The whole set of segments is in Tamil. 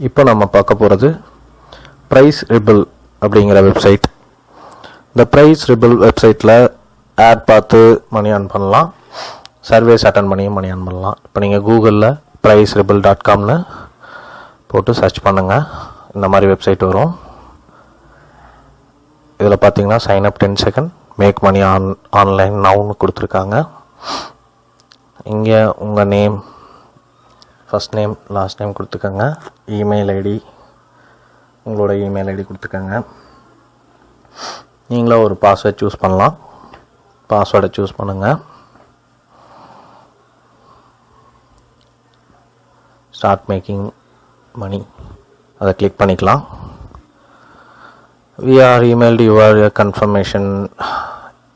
இப்போ நம்ம பார்க்க போகிறது prizerebel அப்படிங்கிற வெப்சைட். இந்த prizerebel வெப்சைட்டில் ஆட் பார்த்து மணி earn பண்ணலாம், சர்வேஸ் அட்டன் பண்ணியும் மணி earn பண்ணலாம். இப்போ நீங்கள் கூகுளில் prizerebel.comனு போட்டு சர்ச் பண்ணுங்கள், இந்த மாதிரி வெப்சைட் வரும். இதில் பார்த்தீங்கன்னா sign up 10 second, make money online நவுன்னு கொடுத்துருக்காங்க. இங்கே உங்கள் name, first name, last name கொடுத்துக்கோங்க. இமெயில் ஐடி, உங்களோட இமெயில் ஐடி கொடுத்துக்கோங்க. நீங்களும் ஒரு பாஸ்வேர்ட் சூஸ் பண்ணலாம். பாஸ்வேர்டை சூஸ் பண்ணுங்கள். ஸ்டார்ட் மேக்கிங் மணி அதை கிளிக் பண்ணிக்கலாம். we are emailed your confirmation.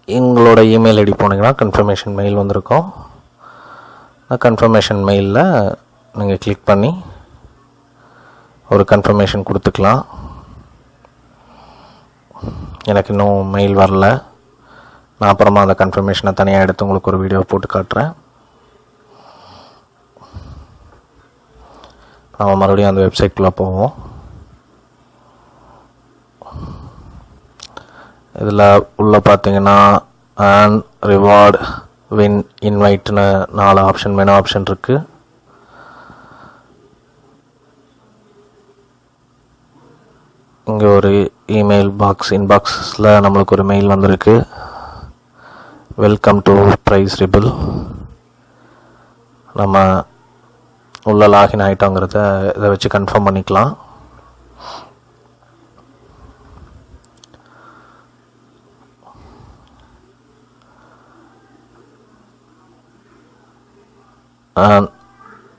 எங்களோட இமெயில் ஐடி போனீங்கன்னா கன்ஃபர்மேஷன் மெயில் வந்திருக்கும். கன்ஃபர்மேஷன் மெயிலில் நீங்கள் கிளிக் பண்ணி ஒரு கன்ஃபர்மேஷன் கொடுத்துக்கலாம். எனக்கு இன்னும் மெயில் வரல, நான் அப்புறமா அந்த கன்ஃபர்மேஷனை தனியாக எடுத்து உங்களுக்கு ஒரு வீடியோ போட்டு காட்டுறேன். நம்ம மறுபடியும் அந்த வெப்சைட்குள்ளே போவோம். இதில் உள்ள பார்த்தீங்கன்னா அண்ட் ரிவார்டு, வின், இன்வைட்னு 4 ஆப்ஷன், மெனு ஆப்ஷன் இருக்குது. இங்கே ஒரு இமெயில் இன்பாக்ஸில் நம்மளுக்கு ஒரு மெயில் வந்திருக்கு. Welcome to prizerebel. நம்ம உள்ள லாகின் ஆகிட்டோங்கிறத இதை வச்சு கன்ஃபார்ம் பண்ணிக்கலாம்.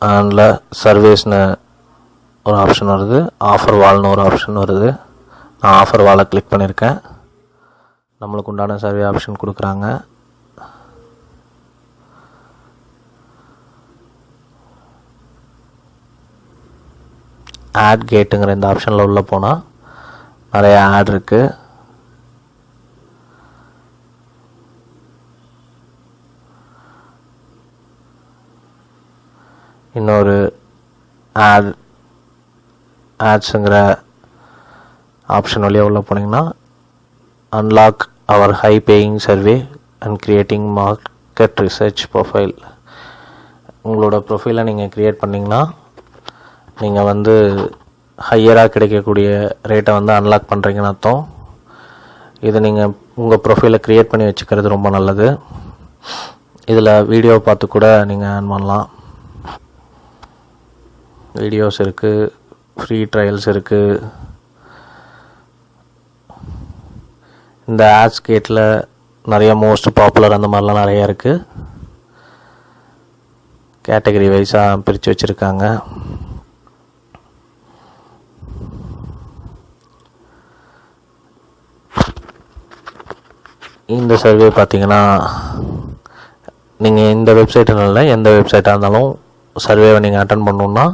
அதில் சர்வீஸ்னு ஒரு ஆப்ஷன் வருது, ஆஃபர் வால்னு ஒரு ஆப்ஷன் வருது. நான் ஆஃபர் வாலை கிளிக் பண்ணியிருக்கேன். நம்மளுக்கு உண்டான சர்வே ஆப்ஷன் கொடுக்குறாங்க. ஆட் கேட்டுங்கிற இந்த ஆப்ஷனில் உள்ளே போனால் நிறைய ஆட் இருக்குது. இன்னொரு ஆட்ஸுங்கிற ஆப்ஷன் வழியாக உள்ளே போனீங்கன்னா unlock our high paying survey and creating market research profile. உங்களோட ப்ரொஃபைலை நீங்கள் க்ரியேட் பண்ணிங்கன்னா நீங்கள் வந்து ஹையராக கிடைக்கக்கூடிய ரேட்டை வந்து அன்லாக் பண்ணுறீங்கன்னு அர்த்தம். இது நீங்கள் உங்கள் ப்ரொஃபைலை க்ரியேட் பண்ணி வச்சுக்கிறது ரொம்ப நல்லது. இதில் வீடியோ பார்த்து கூட நீங்கள் earn பண்ணலாம். வீடியோஸ் இருக்குது, ஃப்ரீ ட்ரையல்ஸ் இருக்குது. இந்த ஆட்ஸ் கேட்டில் நிறைய மோஸ்ட் பாப்புலர் அந்த மாதிரிலாம் நிறையா இருக்குது. கேட்டகரி வைஸாக பிரித்து வச்சுருக்காங்க. இந்த சர்வே பார்த்தீங்கன்னா நீங்கள் இந்த வெப்சைட்டுனால எந்த வெப்சைட்டாக இருந்தாலும் சர்வேவை நீங்கள் அட்டன் பண்ணணுன்னா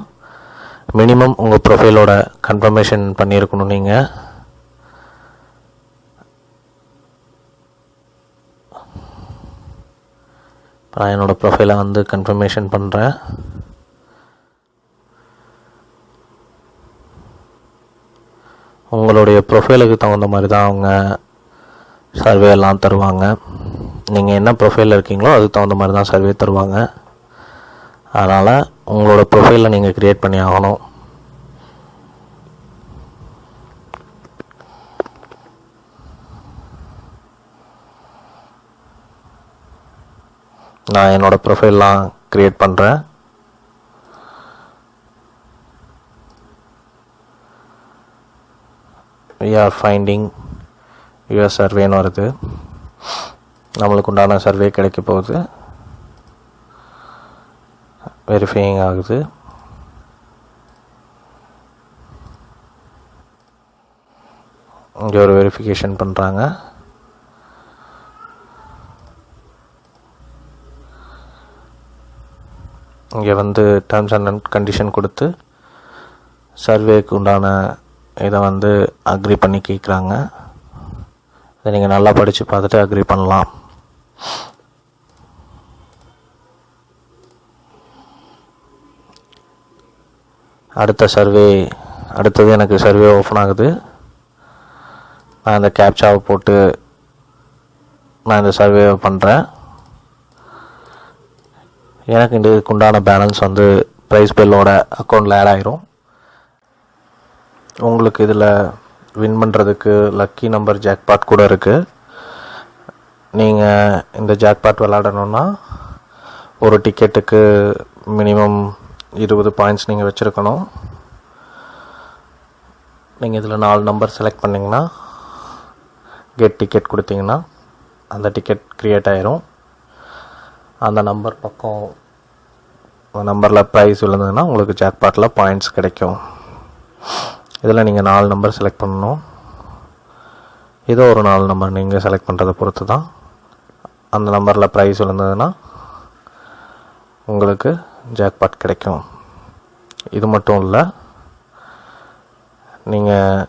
மினிமம் உங்கள் ப்ரொஃபைலோட கன்ஃபர்மேஷன் பண்ணியிருக்கணும். நீங்கள் நான் என்னோடய ப்ரொஃபைலை வந்து கன்ஃபர்மேஷன் பண்ணுறேன். உங்களுடைய ப்ரொஃபைலுக்கு தகுந்த மாதிரி தான் அவங்க சர்வே எல்லாம் தருவாங்க. நீங்கள் என்ன ப்ரொஃபைலில் இருக்கீங்களோ அதுக்கு தகுந்த மாதிரி தான் சர்வே தருவாங்க. அதனால் உங்களோட ப்ரொஃபைலை நீங்கள் க்ரியேட் பண்ணி ஆகணும். நான் என்னோடய ப்ரொஃபைல்லாம் க்ரியேட் பண்ணுறேன். we are finding your surveyன்னு வருது. நம்மளுக்கு உண்டான சர்வே கிடைக்க போகுது. வெரிஃபையிங் ஆகுது. இங்கே ஒரு வெரிஃபிகேஷன் பண்ணுறாங்க. இங்கே வந்து டேர்ம்ஸ் அண்ட் கண்டிஷன் கொடுத்து சர்வேக்கு உண்டான இதை வந்து அக்ரி பண்ணி கேட்குறாங்க. இதை நீங்கள் நல்லா படித்து பார்த்துட்டு அக்ரி பண்ணலாம். அடுத்த சர்வே அடுத்தது எனக்கு சர்வே ஓப்பன் ஆகுது. நான் இந்த கேப்சாவை போட்டு நான் இந்த சர்வேவை பண்ணுறேன். எனக்கு இதுக்கு உண்டான பேலன்ஸ் வந்து prizerebelோட அக்கௌண்ட்டில் ஆட் ஆயிரும். உங்களுக்கு இதில் வின் பண்ணுறதுக்கு லக்கி நம்பர் ஜாக்பாட் கூட இருக்குது. நீங்கள் இந்த ஜாக்பாட் விளாடணுன்னா ஒரு டிக்கெட்டுக்கு மினிமம் 20 பாயிண்ட்ஸ் நீங்கள் வச்சுருக்கணும். நீங்கள் இதில் 4 நம்பர் செலக்ட் பண்ணிங்கன்னா கெட் டிக்கெட் கொடுத்தீங்கன்னா அந்த டிக்கெட் க்ரியேட் ஆயிரும். அந்த நம்பர் பக்கம் நம்பரில் ப்ரைஸ் விழுந்ததுன்னா உங்களுக்கு ஜாக்பாட்டில் பாயிண்ட்ஸ் கிடைக்கும். இதில் நீங்கள் 4 நம்பர் செலக்ட் பண்ணணும். இதோ ஒரு 4 நம்பர் நீங்கள் செலக்ட் பண்ணுறதை பொறுத்து தான். அந்த நம்பரில் ப்ரைஸ் விழுந்ததுன்னா உங்களுக்கு ஜாக்பாட் கிடைக்கும். இது மட்டும் இல்லை, நீங்கள்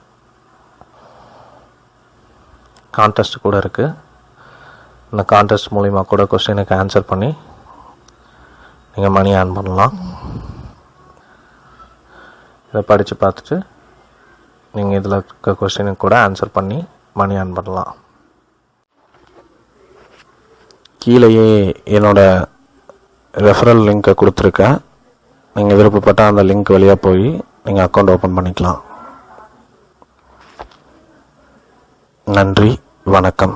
கான்டெஸ்ட் கூட இருக்குது. இந்த கான்டெஸ்ட் மூலிமா கூட கொஸ்டினுக்கு ஆன்சர் பண்ணி நீங்கள் மணி ஏர்ன் பண்ணலாம். இதை படித்து பார்த்துட்டு நீங்கள் இதில் இருக்க கொஸ்டினுக்கு கூட ஆன்சர் பண்ணி மணி ஏர்ன் பண்ணலாம். கீழேயே என்னோடய ரெஃபரல் லிங்க்கை கொடுத்துருக்கேன். நீங்கள் விருப்பப்பட்ட அந்த லிங்க் வழியாக போய் நீங்கள் அக்கௌண்ட் ஓப்பன் பண்ணிக்கலாம். நன்றி, வணக்கம்.